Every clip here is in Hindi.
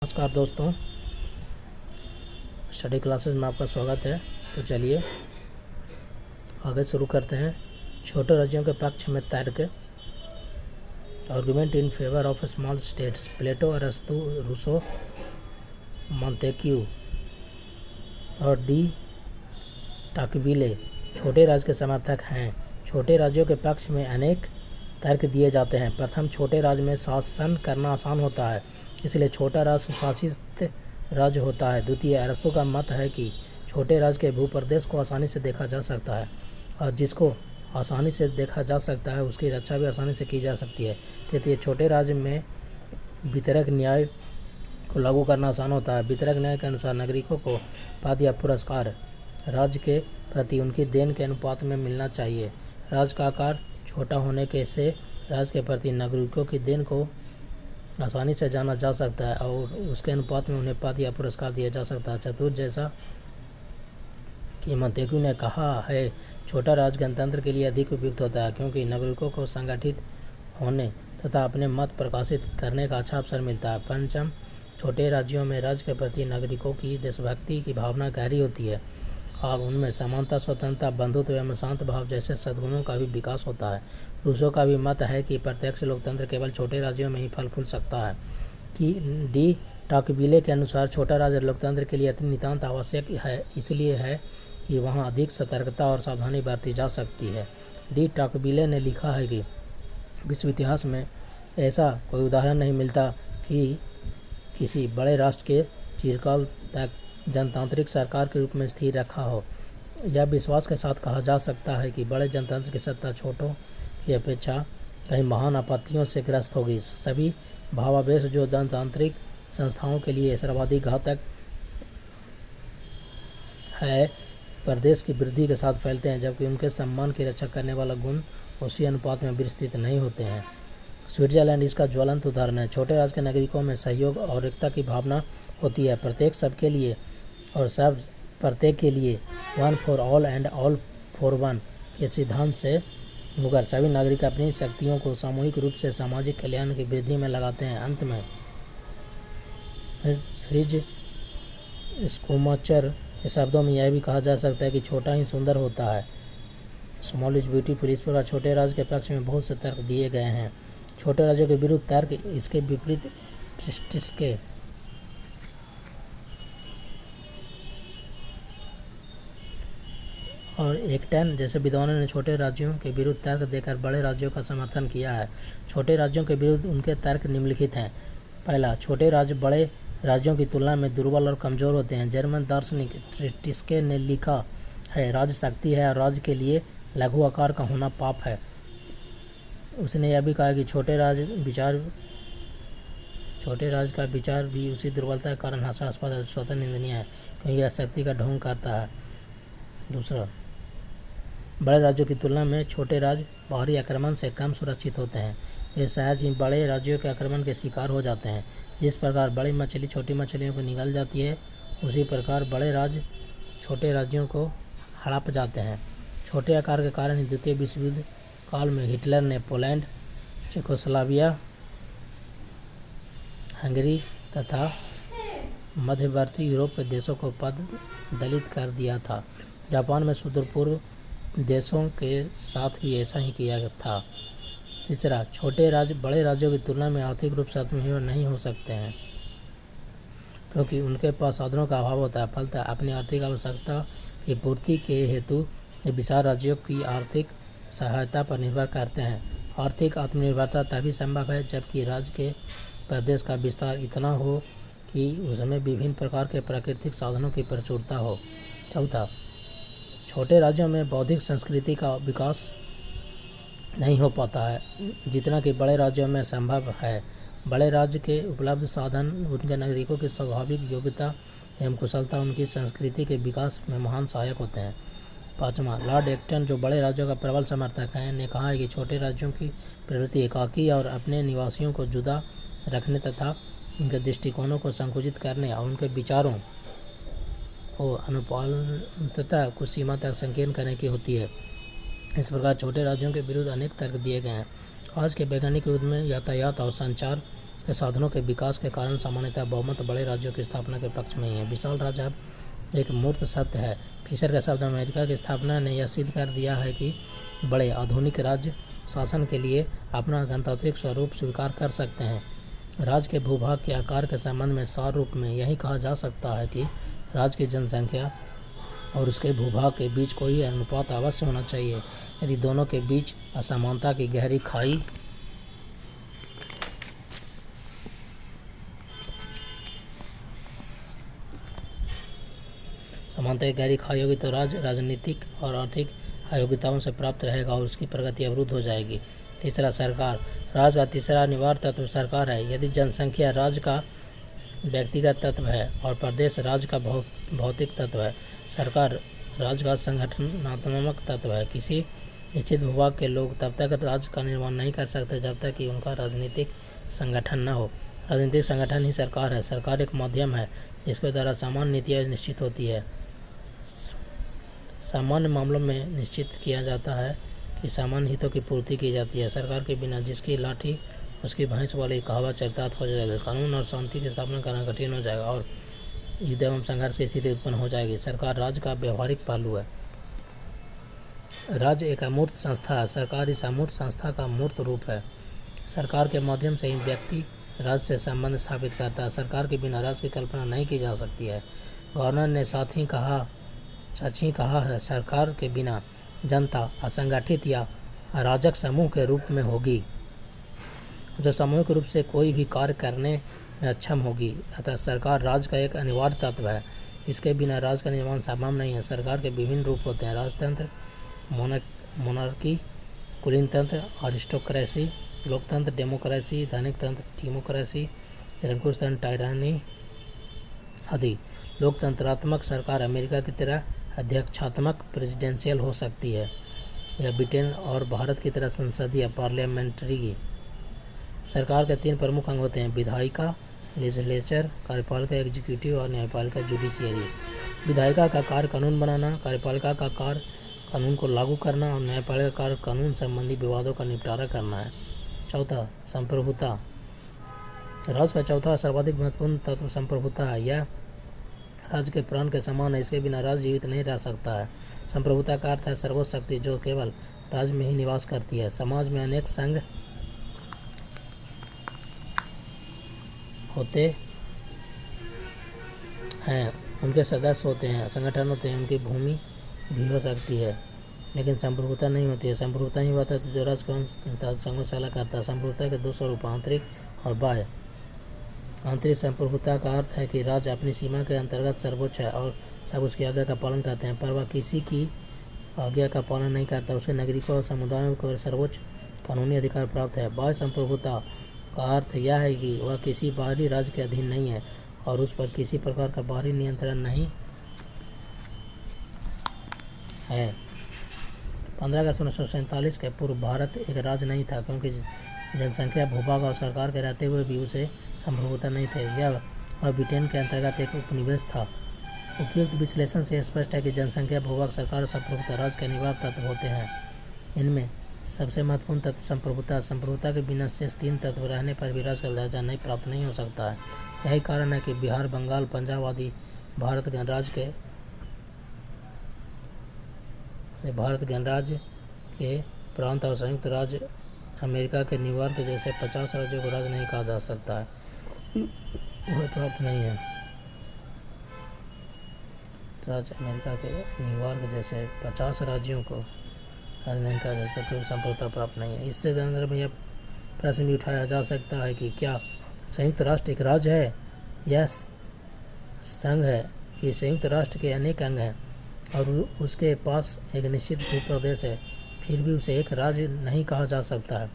नमस्कार दोस्तों, स्टडी क्लासेस में आपका स्वागत है। तो चलिए आगे शुरू करते हैं। छोटे राज्यों के पक्ष में तर्क, argument in favour of small states, Plato, अरस्तु, रूसो, मॉन्टेक्यू और डी टाकविले छोटे राज्य के समर्थक हैं। छोटे राज्यों के पक्ष में अनेक तर्क दिए जाते हैं। प्रथम, छोटे राज्य में शासन करना आसान होता है, इसलिए छोटा राज्य सुशासित राज्य होता है। द्वितीय, अरस्तु का मत है कि छोटे राज्य के भूप्रदेश को आसानी से देखा जा सकता है और जिसको आसानी से देखा जा सकता है उसकी रक्षा भी आसानी से की जा सकती है। तृतीय, छोटे राज्य में वितरक न्याय को लागू करना आसान होता है। वितरक न्याय के अनुसार नागरिकों को पद या पुरस्कार राज्य के प्रति उनकी देन के अनुपात में मिलना चाहिए। राज्य का आकार छोटा होने के से राज्य के प्रति नागरिकों की देन को आसानी से जाना जा सकता है और उसके अनुपात में उन्हें पद या पुरस्कार दिया जा सकता है। चतुर्थ, जैसा कि मॉन्टेक्यू ने कहा है, छोटा राज्य गणतंत्र के लिए अधिक उपयुक्त होता है क्योंकि नागरिकों को संगठित होने तथा अपने मत प्रकाशित करने का अच्छा अवसर मिलता है। पंचम, छोटे राज्यों में राज्य के प्रति नागरिकों की देशभक्ति की भावना गहरी होती है और उनमें समानता, स्वतंत्रता, बंधुत्व एवं शांत भाव जैसे सद्गुणों का भी विकास होता है। रूसो का भी मत है कि प्रत्यक्ष लोकतंत्र केवल छोटे राज्यों में ही फल फूल सकता है। कि डी टाकविले के अनुसार छोटा राज्य लोकतंत्र के लिए अति नितांत आवश्यक है, इसलिए है कि वहाँ अधिक सतर्कता और सावधानी बरती जा सकती है। डी टाकविले ने लिखा है कि विश्व इतिहास में ऐसा कोई उदाहरण नहीं मिलता कि किसी बड़े राष्ट्र के चिरकाल तक जनतांत्रिक सरकार के रूप में स्थिर रखा हो। यह विश्वास के साथ कहा जा सकता है कि बड़े जनतंत्र की सत्ता छोटों की अपेक्षा कहीं महान आपत्तियों से ग्रस्त होगी। सभी भावावेश जो जनतांत्रिक संस्थाओं के लिए सर्वाधिक घातक है, प्रदेश की वृद्धि के साथ फैलते हैं, जबकि उनके सम्मान की रक्षा करने वाला गुण उसी अनुपात में विस्तृत नहीं होते हैं। स्विट्जरलैंड इसका ज्वलंत उदाहरण है। छोटे राज्य के नागरिकों में सहयोग और एकता की भावना होती है। प्रत्येक सबके लिए और सब प्रत्येक के लिए, one for all and all for one के सिद्धांत से होकर सभी नागरिक अपनी शक्तियों को सामूहिक रूप से सामाजिक कल्याण की वृद्धि में लगाते हैं। अंत में फ्रिज स्कूमचर के शब्दों में यह भी कहा जा सकता है कि छोटा ही सुंदर होता है, स्मॉल इज ब्यूटीफुल। इस प्रकार छोटे राज्य के पक्ष में बहुत से तर्क दिए गए हैं। छोटे राज्यों के विरुद्ध तर्क, इसके विपरीत ट्रिस्के और एक्टन जैसे विद्वानों ने छोटे राज्यों के विरुद्ध तर्क देकर बड़े राज्यों का समर्थन किया है। छोटे राज्यों के विरुद्ध उनके तर्क निम्नलिखित हैं। पहला, छोटे राज्य बड़े राज्यों की तुलना में दुर्बल और कमज़ोर होते हैं। जर्मन दार्शनिक ट्रिस्के ने लिखा है, राज्य शक्ति है और राज्य के लिए लघु आकार का होना पाप है। उसने यह भी कहा कि छोटे राज्य का विचार भी उसी दुर्बलता के कारण हास्यास्पद है, स्वतः निंदनीय है क्योंकि यह शक्ति का ढोंग करता है। दूसरा, बड़े राज्यों की तुलना में छोटे राज्य बाहरी आक्रमण से कम सुरक्षित होते हैं। वे सहज ही बड़े राज्यों के आक्रमण के शिकार हो जाते हैं। जिस प्रकार बड़ी मछली छोटी मछलियों को निगल जाती है, उसी प्रकार बड़े राज्य छोटे राज्यों को हड़प जाते हैं। छोटे आकार के कारण ही द्वितीय विश्व युद्ध काल में हिटलर ने पोलैंड, चेकोस्लोवाकिया, हंगरी तथा मध्यवर्ती यूरोप के देशों को पद दलित कर दिया था। जापान में सुदूर पूर्व देशों के साथ भी ऐसा ही किया था। तीसरा, छोटे राज्य बड़े राज्यों की तुलना में आर्थिक रूप से आत्मनिर्भर नहीं हो सकते हैं क्योंकि उनके पास साधनों का अभाव होता है। फलतः अपनी आर्थिक आवश्यकता की पूर्ति के हेतु विशाल राज्यों की आर्थिक सहायता पर निर्भर करते हैं। आर्थिक आत्मनिर्भरता तभी संभव है जबकि राज्य के प्रदेश का विस्तार इतना हो कि उसमें विभिन्न प्रकार के प्राकृतिक साधनों की प्रचुरता हो। चौथा, छोटे राज्यों में बौद्धिक संस्कृति का विकास नहीं हो पाता है जितना कि बड़े राज्यों में संभव है। बड़े राज्य के उपलब्ध साधन उनके नागरिकों की स्वाभाविक योग्यता एवं कुशलता उनकी संस्कृति के विकास में महान सहायक होते हैं। पाँचवां, लॉर्ड एक्टन जो बड़े राज्यों का प्रबल समर्थक हैं, ने कहा है कि छोटे राज्यों की प्रवृत्ति एकाकी और अपने निवासियों को जुदा रखने तथा उनके दृष्टिकोणों को संकुचित करने और उनके विचारों को अनुपालनता कुछ सीमा तक संकीर्ण करने की होती है। इस प्रकार छोटे राज्यों के विरुद्ध अनेक तर्क दिए गए हैं। आज के वैज्ञानिक युग में यातायात और संचार के साधनों के विकास के कारण सामान्यतः बहुमत बड़े राज्यों की स्थापना के पक्ष में ही है। विशाल राज्य अब एक मूर्त सत्य है। फिशर का शब्द अमेरिका की स्थापना ने यह सिद्ध कर दिया है कि बड़े आधुनिक राज्य शासन के लिए अपना गणतांत्रिक स्वरूप स्वीकार कर सकते हैं। राज्य के भूभाग के आकार के संबंध में सार रूप में यही कहा जा सकता है कि राज्य की जनसंख्या और उसके भूभाग के बीच कोई अनुपात अवश्य होना चाहिए। यदि दोनों के बीच असमानता की गहरी खाई होगी तो राज्य राजनीतिक और आर्थिक अयोग्यताओं से प्राप्त रहेगा और उसकी प्रगति अवरुद्ध हो जाएगी। तीसरा, सरकार। राज्य का तीसरा अनिवार्य तत्व सरकार है। यदि जनसंख्या राज्य का व्यक्तिगत तत्व है और प्रदेश राज्य का भौतिक तत्व है, सरकार राज्य का संगठनात्मक तत्व है। किसी निश्चित भूभाग के लोग तब तक राज्य का निर्माण नहीं कर सकते जब तक कि उनका राजनीतिक संगठन न हो। राजनीतिक संगठन ही सरकार है। सरकार एक माध्यम है जिसके द्वारा सामान्य नीतियाँ निश्चित होती है। सामान्य मामलों में निश्चित किया जाता है कि सामान्य हितों की पूर्ति की जाती है। सरकार के बिना जिसकी लाठी उसकी भैंस वाली कहावत चरितार्थ हो जाएगी। कानून और शांति की स्थापना करना कठिन हो जाएगा और युद्ध एवं संघर्ष की स्थिति उत्पन्न हो जाएगी। सरकार राज्य का व्यवहारिक पहलू है। राज्य एक अमूर्त संस्था है। सरकार इस अमूर्त संस्था का मूर्त रूप है। सरकार के माध्यम से ही व्यक्ति राज्य से संबंध स्थापित करता है। सरकार के बिना राज्य की कल्पना नहीं की जा सकती है। गवर्नर ने सच ही कहा है, सरकार के बिना जनता असंगठित या अराजक समूह के रूप में होगी जो सामूहिक रूप से कोई भी कार्य करने में अक्षम होगी। अतः सरकार राज्य का एक अनिवार्य तत्व है। इसके बिना राज्य का निर्माण संभव नहीं है। सरकार के विभिन्न रूप होते हैं: राजतंत्र, मोनार्की, कुलीन तंत्र, अरिस्टोक्रेसी, लोकतंत्र, डेमोक्रेसी, धनिक तंत्र, टीमोक्रेसी, निरंकुश तंत्र, टायरानी आदि। लोकतंत्रात्मक सरकार अमेरिका की तरह अध्यक्षात्मक प्रेसिडेंशियल हो सकती है या ब्रिटेन और भारत की तरह संसदीय पार्लियामेंट्री। सरकार के 3 प्रमुख अंग होते हैं: विधायिका लेजिस्लेचर, कार्यपालिका एग्जीक्यूटिव और न्यायपालिका जुडिशियरी। विधायिका का कार्य कानून बनाना, कार्यपालिका का कार्य कानून को लागू करना और न्यायपालिका का कार्य कानून संबंधी विवादों का निपटारा करना है। चौथा, संप्रभुता। राज्य का चौथा सर्वाधिक महत्वपूर्ण तत्व संप्रभुता है। यह राज्य के प्राण के समान है। इसके बिना राज्य जीवित नहीं रह सकता है। संप्रभुता का अर्थ है सर्वोच्च शक्ति जो केवल राज्य में ही निवास करती है। समाज में अनेक संघ होते हैं, उनके सदस्य होते हैं, संगठन होते हैं, उनकी भूमि भी हो सकती है, लेकिन संप्रभुता नहीं होती है। संप्रभुता ही होता है जो राज्य को संघों से अलग करता है। संप्रभुता के 2 स्वरूप, आंतरिक और बाह्य। आंतरिक संप्रभुता का अर्थ है कि राज्य अपनी सीमा के अंतर्गत सर्वोच्च है और सब उसकी आज्ञा का पालन करते हैं, पर वह किसी की आज्ञा का पालन नहीं करता। उसके नागरिकों और समुदायों को सर्वोच्च कानूनी अधिकार प्राप्त है। बाह्य संप्रभुता का अर्थ यह है कि वह किसी बाहरी राज्य के अधीन नहीं है और उस पर किसी प्रकार का बाहरी नियंत्रण नहीं है। 15 अगस्त 1947 के पूर्व भारत एक राज्य नहीं था क्योंकि जनसंख्या, भूभाग और सरकार के रहते हुए भी उसे संप्रभुता नहीं थे। यह ब्रिटेन के अंतर्गत एक उपनिवेश था। उपयुक्त विश्लेषण से स्पष्ट है कि जनसंख्या, भूभाग, सरकार और संप्रभुता राज्य के अनिवार्य तत्व होते हैं। इनमें सबसे महत्वपूर्ण तत्व संप्रभुता। संप्रभुता के बिना शेष 3 तत्व रहने पर भी राज्य का दर्जा प्राप्त नहीं हो सकता है। यही कारण है कि बिहार, बंगाल, पंजाब आदि भारत गणराज्य के प्रांत और संयुक्त राज्य अमेरिका के न्यूयॉर्क जैसे 50 राज्यों को राज्य नहीं कहा जा सकता है। वह प्राप्त नहीं है। राज्य अमेरिका के न्यूयॉर्क जैसे 50 राज्यों को राज्य नहीं कहा जा सकता क्योंकि संप्रभुता प्राप्त नहीं है। इससे संदर्भ में यह प्रश्न भी उठाया जा सकता है कि क्या संयुक्त राष्ट्र एक राज्य है या संघ है कि संयुक्त राष्ट्र के अनेक अंग हैं और उसके पास एक निश्चित भूप्रदेश है, फिर भी उसे एक राज्य नहीं कहा जा सकता है।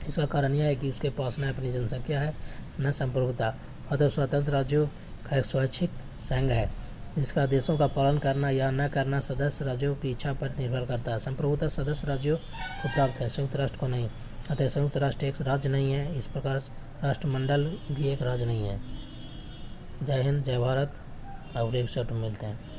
इसका कारण यह है कि उसके पास न अपनी जनसंख्या है न संप्रभुता। अतः स्वतंत्र राज्यों का एक स्वैच्छिक संघ है जिसका देशों का पालन करना या न करना सदस्य राज्यों की इच्छा पर निर्भर करता है। संप्रभुता सदस्य राज्यों को प्राप्त है, संयुक्त राष्ट्र को नहीं। अतः संयुक्त राष्ट्र एक राज्य नहीं है। इस प्रकार राष्ट्रमंडल भी एक राज्य नहीं है। जय हिंद, जय भारत। अगले एपिसोड में मिलते हैं।